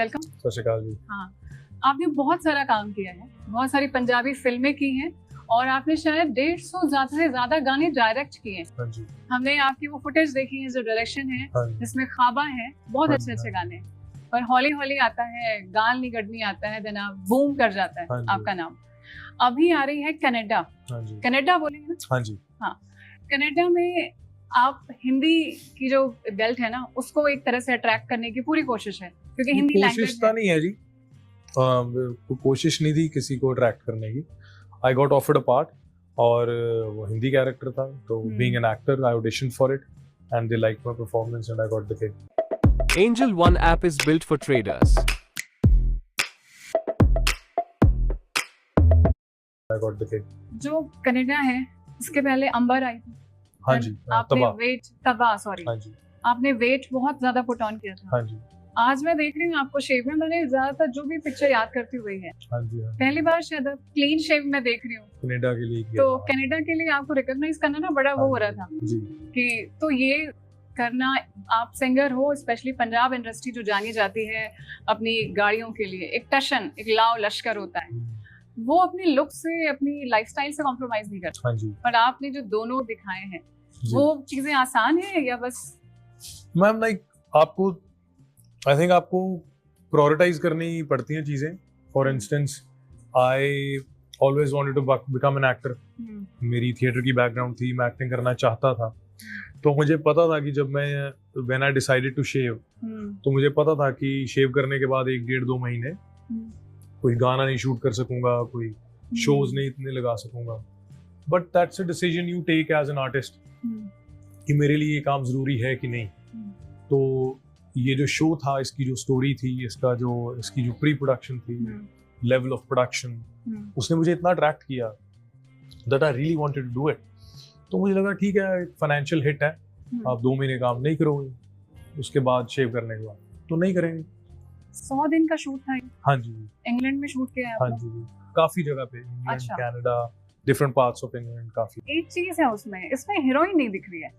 Welcome. सत श्री अकाल जी। हाँ, आपने बहुत सारा काम किया है, बहुत सारी पंजाबी फिल्में की हैं और आपने शायद 150 से ज्यादा गाने डायरेक्ट किए हैं। हाँ जी। हमने आपकी वो फुटेज देखी है जो डायरेक्शन है, हाँ जी। जिसमें ख्वाबा है, बहुत हाँ अच्छे जी, अच्छे हाँ गाने हैं। पर हौली हौली आता है, गाल निगड़नी आता है, देन आप बूम कर जाता है हाँ जी। आपका नाम। अभी आ रही है कनाडा। हाँ जी। कनाडा बोलेंगे ना? हाँ जी। हाँ, कनाडा में आप हिंदी की जो बेल्ट है ना, उसको एक तरह से अट्रैक्ट करने की पूरी कोशिश है, क्योंकि हिंदी कोशिश लैंग्वेज तो है। नहीं है जी। कोशिश नहीं थी किसी को अट्रैक्ट करने की। I got offered a part और वो हिंदी कैरेक्टर था, तो being an actor I audition for it and they liked my performance and I got the gig. Angel One app is built for traders. I got the gig. जो Canada है, इसके पहले अंबर आई थी। हाँ जी। आपने वेट सॉरी हाँ जी। आपने wait बहुत ज्यादा पुट ऑन किया था। हाँ जी। आज मैं देख रही हूँ आपको शेव में, मैंने ज्यादातर जो भी पिक्चर याद करती हुई है, हाँ जी। हाँ। पहली बार शायद क्लीन शेव में देख रही हूँ। कनाडा के लिए किया तो था। कनाडा के लिए आपको रिकॉग्नाइज करना ना बड़ा वो हो रहा था जी। कि तो ये करना, आप सिंगर हो, स्पेशली पंजाब इंडस्ट्री जो जानी जाती है अपनी गाड़ियों के लिए, एक टशन, एक लाव लश्कर होता है, वो अपनी लुक से, अपनी लाइफस्टाइल से कॉम्प्रोमाइज नहीं करता। हाँ जी। पर आपने जो दोनों दिखाए हैं, जी। वो चीजें आसान है या बस? मैम लाइक आपको आई थिंक आपको प्रायोरिटाइज करनी पड़ती हैं चीजें। For instance I always wanted to become an actor. मेरी थिएटर की बैकग्राउंड थी, मैं एक्टिंग करना चाहता था। तो मुझे पता था कि जब मैं when I decided to shave, तो मुझे पता था कि शेव करने के बाद 1-1.5-2 महीने कोई गाना नहीं शूट कर सकूंगा, कोई शोज नहीं इतने लगा सकूंगा। But that's a decision you take as an artist कि मेरे लिए ये काम जरूरी है कि नहीं। तो ये जो शो था, इसकी जो स्टोरी थी, इसकी जो प्री प्रोडक्शन थी, लेवल ऑफ प्रोडक्शन, उसने मुझे इतना अट्रैक्ट किया that I really wanted to do it. तो मुझे लगा ठीक है, फाइनेंशियल हिट है, आप 2 महीने काम नहीं करोगे, उसके बाद शेव करने के बाद तो नहीं करेंगे। 100 दिन का शूट था। हाँ जी। इंग्लैंड में शूट किया है हाँ आपने? जी, काफी जगह पे, इंग्लैंड, अच्छा। Canada, different parts of England, काफी। एक चीज है उसमें, इसमें हीरोइन नहीं दिख रही है,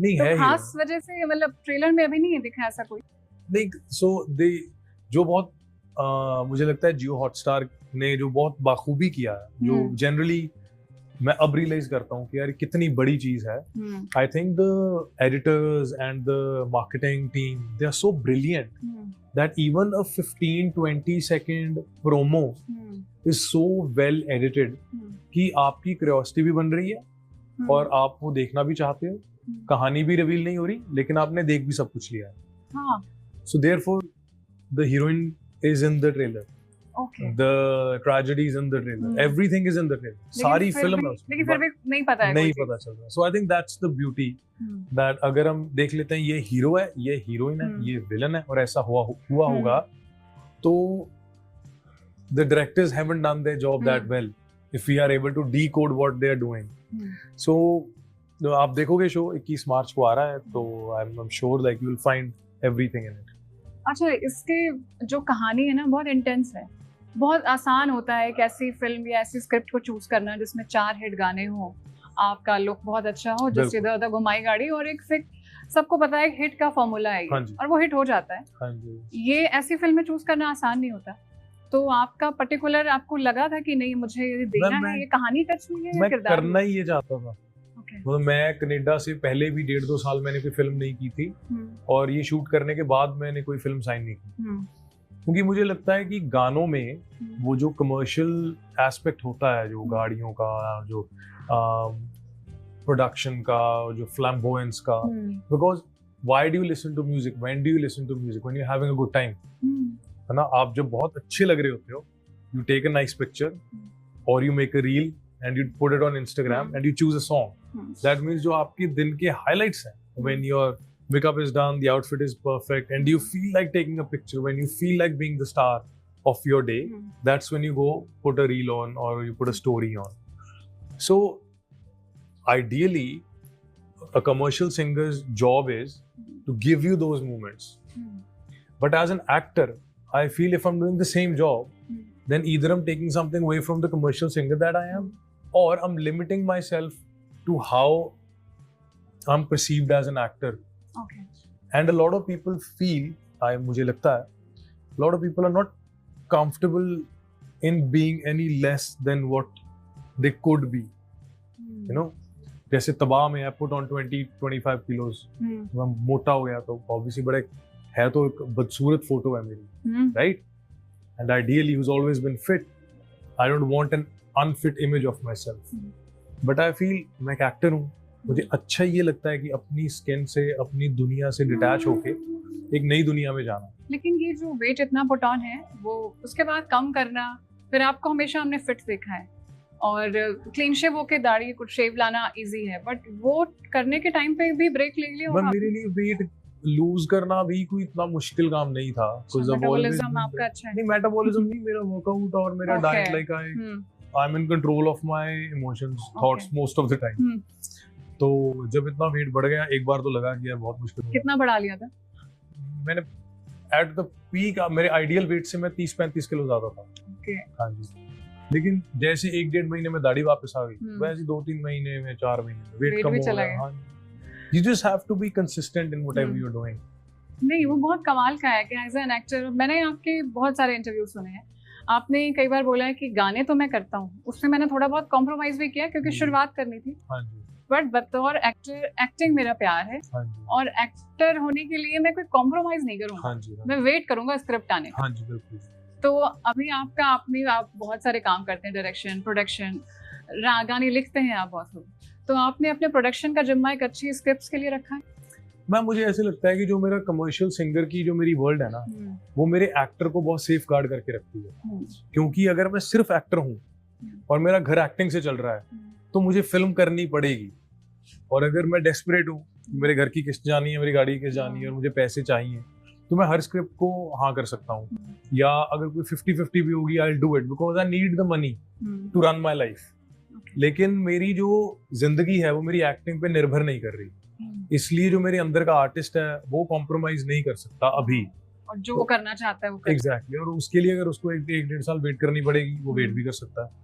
नहीं तो है खास वजह से, मतलब ट्रेलर में अभी नहीं दिखा ऐसा कोई। नहीं। सो दे जो बहुत मुझे लगता है जियो हॉटस्टार ने जो बहुत बाखूबी किया है, जो जनरली मैं अब रियलाइज करता हूँ कि यार कितनी बड़ी चीज है। I think the editors and the marketing team, they are so brilliant that even a 15-20 second promo is so well edited कि आपकी क्यूरियोसिटी भी बन रही है और आप वो देखना भी चाहते हो। कहानी भी रिवील नहीं हो रही, लेकिन आपने देख भी सब कुछ लिया है। हाँ। So therefore, the heroine is in the trailer. Okay. The tragedy is in the trailer. Everything is in the trailer. सारी फिल्म है उसमें। लेकिन फिर भी नहीं पता है, नहीं पता चल रहा। So I think that's the beauty that अगर हम देख लेते हैं ये हीरो है, ये हीरोइन है, ये विलन है और ऐसा हुआ होगा, तो the directors haven't done their job that well if we are able to decode what they are doing. So आप देखोगे शो 21 मार्च को आ रहा है, तो I'm sure like you will find everything in it. अच्छा, इसके जो कहानी है ना, बहुत इंटेंस है। बहुत आसान होता है एक ऐसी फिल्म या ऐसी स्क्रिप्ट को चूज करना जिसमें 4 हिट गाने हो, आपका लुक बहुत अच्छा हो, जिससे इधर उधर घुमाई गाड़ी, और एक फिक, सबको पता है हिट का फॉर्मूला है ये, और वो हिट हो जाता है। हाँ जी। ये ऐसी फिल्में चूज करना आसान नहीं होता। तो आपका पर्टिकुलर आपको लगा था कि नहीं मुझे ये देना है, ये कहानी टच हुई है, मैं किरदार करना ही ये चाहता था। मतलब मैं कनाडा से पहले भी 1.5-2 साल मैंने कोई फिल्म नहीं की थी, और ये शूट करने के बाद मैंने कोई फिल्म साइन नहीं की, क्योंकि मुझे लगता है कि गानों में वो जो कमर्शियल एस्पेक्ट होता है, जो गाड़ियों का, जो प्रोडक्शन का, जो फ्लैम्बोयंस का, because why do you listen to music, when do you listen to music, when you having a good time, है ना। आप जब बहुत अच्छे लग रहे होते हो, you take a nice picture और you make a reel and you put it on Instagram and you choose a song. That means जो आपके दिन के highlights हैं, when your makeup is done, the outfit is perfect, and you feel like taking a picture, when you feel like being the star of your day, that's when you go put a reel on or you put a story on. So ideally, a commercial singer's job is to give you those moments. But as an actor, I feel if I'm doing the same job, then either I'm taking something away from the commercial singer that I am, or I'm limiting myself to how I'm perceived as an actor. Okay. And a lot of people feel, मुझे लगता है lot of people are not comfortable in being any less than what they could be, you know. जैसे तबाह में I put on 20-25 kilos, मैं मोटा हो गया तो obviously बड़ा है तो एक बदसूरत फोटो है मेरी, right? And ideally who's always been fit, I don't want an unfit image of myself, but I feel मैं एक एक्टर हूँ, मुझे अच्छा ये लगता है कि अपनी स्किन से, अपनी दुनिया से डिटैच होके एक नई दुनिया में जाना। लेकिन ये जो वेट इतना पुट ऑन है वो उसके बाद कम करना, फिर आपको हमेशा हमने फिट देखा है और क्लीन शेव होके दाढ़ी कुछ शेव लाना इजी है, बट वो करने के टाइम पे भी ब्रेक ले लिया होगा। मेरे लिए वेट लूज करना भी कोई इतना मुश्किल काम नहीं था। मेटाबॉलिज्म आपका अच्छा है? नहीं, मेटाबॉलिज्म नहीं, मेरा वर्कआउट और मेरा diet, like I am in control of my emotions, thoughts most of the time. तो जब इतना वेट बढ़ गया एक बार तो लगा कि यार बहुत मुश्किल। कितना बढ़ा लिया था? मैंने एट द पीक मेरे आइडियल वेट से मैं 30-35 किलो ज्यादा था। ओके। हाँ जी। लेकिन जैसे 1-1.5 महीने में दाढ़ी वापस आ गई, वैसे 2-3 महीने में, 4 महीने में वेट कम हो गया। हाँ, you just have to be consistent in whatever you're doing. नहीं, वो बहुत कमाल का है कि एज एन एक्टर, मैंने आपके बहुत सारे इंटरव्यू सुने हैं, आपने कई बार बोला है कि गाने तो मैं करता हूँ, उसमें मैंने थोड़ा बहुत कॉम्प्रोमाइज भी किया क्योंकि शुरुआत करनी थी। हाँ जी। बट बतौर एक्टर, एक्टिंग मेरा प्यार है। हाँ जी। और एक्टर होने के लिए मैं कोई कॉम्प्रोमाइज नहीं करूँगा। हाँ जी। मैं वेट करूंगा स्क्रिप्ट आने का। हाँ जी, बिल्कुल। तो अभी आप बहुत सारे काम करते हैं, डायरेक्शन, प्रोडक्शन, गाने लिखते हैं आप बहुत लोग, तो आपने अपने प्रोडक्शन का जिम्मा एक अच्छी स्क्रिप्ट्स के लिए रखा है? मुझे ऐसे लगता है कि जो मेरा कमर्शियल सिंगर की जो मेरी वर्ल्ड है ना, वो मेरे एक्टर को बहुत सेफ गार्ड करके रखती है। क्योंकि अगर मैं सिर्फ एक्टर हूँ और मेरा घर एक्टिंग से चल रहा है तो मुझे फिल्म करनी पड़ेगी, और अगर मैं डेस्परेट हूँ, मेरे घर की किस्त जानी है, मेरी गाड़ी की किस्त जानी है और मुझे पैसे चाहिए, तो मैं हर स्क्रिप्ट को हाँ कर सकता हूँ। या अगर कोई 50-50 भी होगी, I will do it because I need the money to run my life. लेकिन मेरी जो जिंदगी है वो मेरी एक्टिंग पे निर्भर नहीं कर रही, इसलिए जो मेरे अंदर का आर्टिस्ट है वो कॉम्प्रोमाइज नहीं कर सकता अभी, और जो वो करना चाहता है वो एग्जैक्टली। और उसके लिए अगर उसको 1-1.5 साल वेट करनी पड़ेगी, वो वेट भी कर सकता है।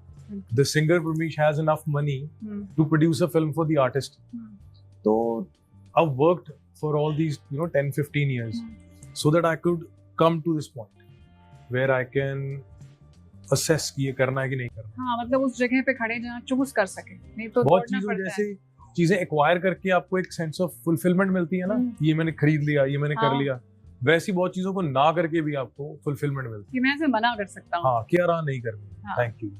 The singer Parmesh has enough money to produce a film for the artist. So I've worked for all these 10-15 years so that I could come to this point where I can assess कि ये करना है कि नहीं करना। हाँ, मतलब उस जगह पे खड़े जहाँ चूज कर सके, नहीं तो बहुत चीजों जैसे चीजें एक्वायर करके आपको एक सेंस ऑफ फुलफिलमेंट मिलती है ना, ये मैंने खरीद लिया, ये मैंने कर लिया, वैसी बहुत चीजों को ना करके भी आपको फुलफिलमेंट मिलती है। मैं ऐसे मना कर सकता हूँ, हाँ, क्या रहा नहीं करनी। Thank you.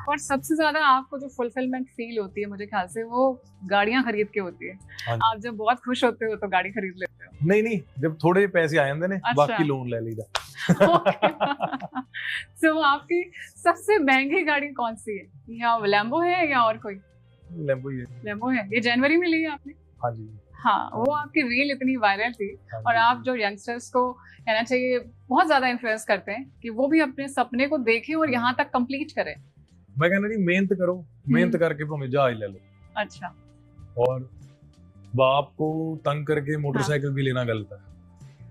और सबसे ज्यादा आपको जो फुलफिलमेंट फील होती है मुझे ख्याल से वो गाड़ियां खरीद के होती है। आप जब बहुत खुश होते हो तो गाड़ी खरीद लेते हो? नहीं, जब थोड़े पैसे आ जाते ने, बाकी लोन ले लीदा। तो आपकी सबसे महंगी गाड़ी कौन सी है? या लैम्बो है या और कोई? लैम्बो ही है। लैम्बो है। ये जनवरी में ली है आपने? हाँ जी। हाँ, वो आपकी रील इतनी वायरल थी। और आप जो यंगस्टर्स को कहना चाहिए बहुत ज्यादा इन्फ्लुएंस करते हैं कि वो भी अपने सपने को देखें और यहाँ तक कंप्लीट करें। मैं कहना नहीं, मेहनत करो, मेहनत करके भाਵੇਂ जहाज ले लो। अच्छा। और बाप को तंग करके मोटरसाइकिल भी लेना गलत है।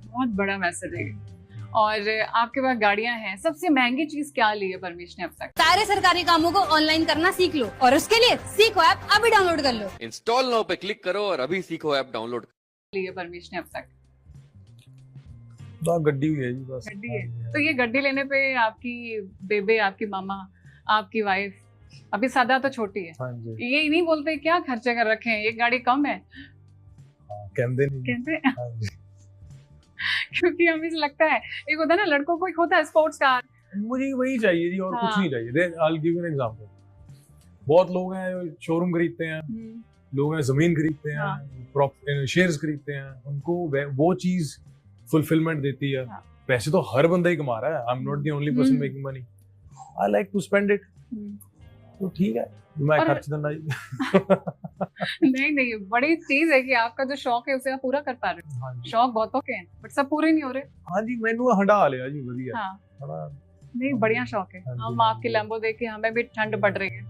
बहुत बड़ा मैसेज है। और आपके पास गाड़ियां हैं, सबसे महंगी चीज क्या ली है परमेश ने अब तक? सारे सरकारी कामों को ऑनलाइन करना सीख लो, और उसके लिए सीखो ऐप अभी डाउनलोड कर लो। इंस्टॉल नाउ पे क्लिक करो और अभी सीखो ऐप डाउनलोड। ली है परमेश ने अब तक? गड्डी हुई है जी, बस गड्डी है। तो ये गड्डी लेने पे आपकी बेबे, आपकी मामा, आपकी वाइफ, अभी सादा तो छोटी है, हाँ जी, ये नहीं बोलते क्या खर्चे कर रखे हैं, एक गाड़ी कम है? कहते हाँ जी। क्योंकि हमें लगता है, एक होता है ना लड़कों को, एक होता है स्पोर्ट्स कार, मुझे वही चाहिए जी, और कुछ नहीं चाहिए। I'll give you an example. बहुत लोग हैं शोरूम खरीदते हैं, लोग हैं जमीन खरीदते हैं, शेयर्स खरीदते हैं, उनको वो चीज फुलफिलमेंट देती है। पैसे तो हर बंदा ही कमा रहा है, I am not the only person making money, I like to spend it. तो ठीक है, मैं खर्च करना नहीं, बड़ी चीज है कि आपका जो शौक है उसे आप पूरा कर पा रहे हो। हाँ, शौक बहुतों के हैं बट सब पूरे नहीं हो रहे। हाँ जी, मैंने हटा लिया जी, बढ़िया। हाँ, नहीं, बढ़िया शौक है। हम आपकी लैम्बो देख के हमें भी ठंड पड़ रही है।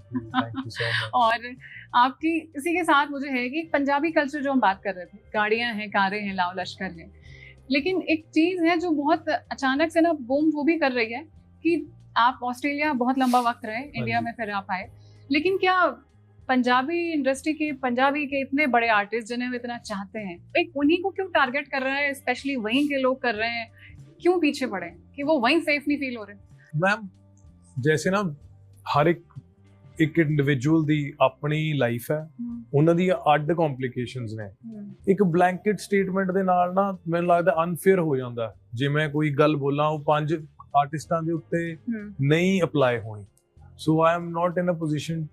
और आपकी इसी के साथ मुझे है कि पंजाबी कल्चर जो हम बात कर रहे थे, गाड़ियां हैं, कारें हैं, लाओ लश्कर है, लेकिन एक चीज है जो बहुत अचानक से ना बूम वो भी कर रही है कि आप ऑस्ट्रेलिया बहुत लंबा वक्त रहे, इंडिया में फिर आप आए, लेकिन क्या पंजाबी इंडस्ट्री के, पंजाबी के इतने बड़े आर्टिस्ट जिन्हें वो इतना चाहते हैं, एक उन्हीं को क्यों टारगेट कर रहा है, स्पेशली वहीं के लोग कर रहे हैं? क्यों पीछे पड़े हैं कि वो वहीं सेफ नहीं फील हो रहे? मैम जैसे ना हर ਇੱਕ ਇੰਡੀਵਿਜੂਅਲ ਦੀ ਆਪਣੀ ਲਾਈਫ ਹੈ, ਉਹਨਾਂ ਦੀ ਅੱਡ ਕੰਪਲਿਕੇਸ਼ਨਸ ਨੇ। ਇੱਕ ਬਲੈਂਕਟ ਸਟੇਟਮੈਂਟ ਦੇ ਨਾਲ ਨਾ ਮੈਨੂੰ ਲੱਗਦਾ ਅਨਫੇਅਰ ਹੋ ਜਾਂਦਾ, ਜੇ ਮੈਂ ਕੋਈ ਗੱਲ ਬੋਲਾਂ ਉਹ 5 ਆਰਟਿਸਟਾਂ ਦੇ ਉੱਤੇ ਨਹੀਂ ਅਪਲਾਈ ਹੋਣੀ। ਸੋ I am not in a position